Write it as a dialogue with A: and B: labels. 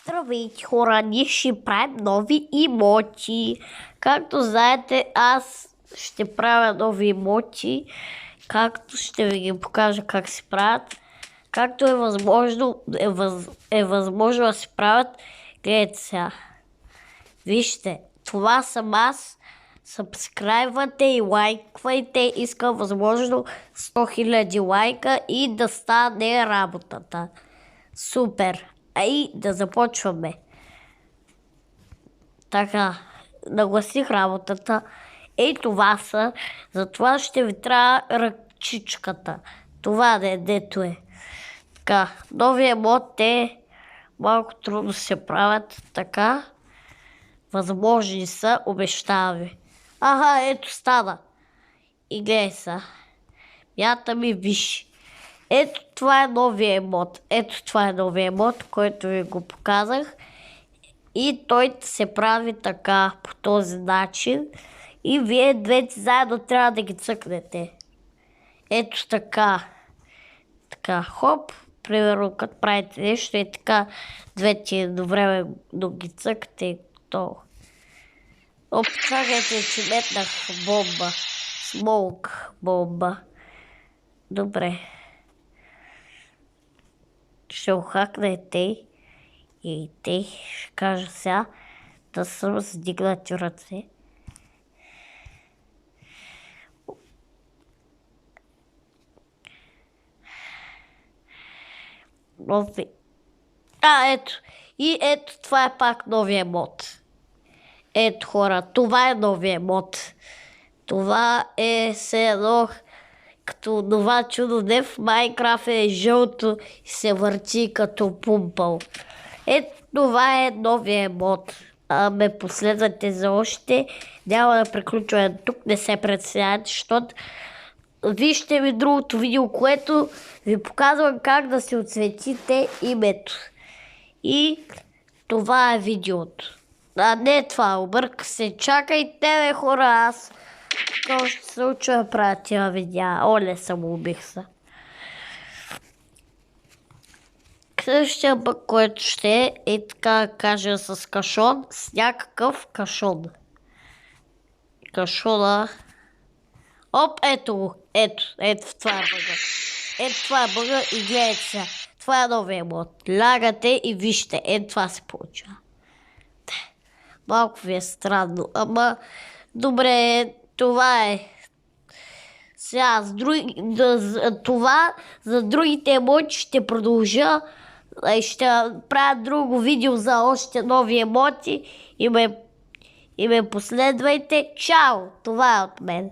A: Здравейте, хора! Ние ще правим нови имоти. Както знаете, аз ще правя нови имоти, както ще ви ги покажа как се правят. Както е възможно да се правят. Гледайте сега. Вижте, това съм аз. Сабскрайбвайте и лайквайте. Искам възможно 100 000 лайка и да стане работата. Супер! Ай, да започваме. Така, нагласих работата. Ей, това са. Затова ще ви трябва ръчичката. Това дето е. Така, новия мод е малко трудно се правят. Така, възможни са, обещавам ви. Ето стана. И гледай са. Мята ми виж. Ето това е новия емот. Ето това е новия емот, който ви го показах. И той се прави така, по този начин. И вие двете заедно трябва да ги цъкнете. Ето така. Така, хоп. Примерно, като правите нещо и така, двете едновременно ги цъкате и готово. Чакайте, че метнах бомба. Смолк бомба. Добре. Ще ухакнете и те ще кажа сега да съм сдигнати ръце. Нови. Ето. И ето това е пак новия мод. Ето хора, това е новия мод. Това е все едно като това чудо, не в Майнкрафт е жълто и се върти като пумпал. Ето това е новия мод. Ме последвате за още. Няма да приключваме тук, не се притеснявайте, защото вижте ми другото видео, което ви показвам как да си отсветите името. И това е видеото. Не това, обърка се. Чакайте, хора, аз какво ще се уча да правя тия видеа. Оле, самоубих се. Следващия път, който ще е така кажа с кашон, с някакъв кашон. Кашона. Оп, ето го. Ето в това е бъга. Ето това е бъга и гледайте сега. Това е новия мод. Лягате и вижте. Ето това се получава. Малко ви е странно, ама добре, това е. Сега, за другите емоти ще продължа. Ще правя друго видео за още нови емоти и ме последвайте. Чао! Това е от мен.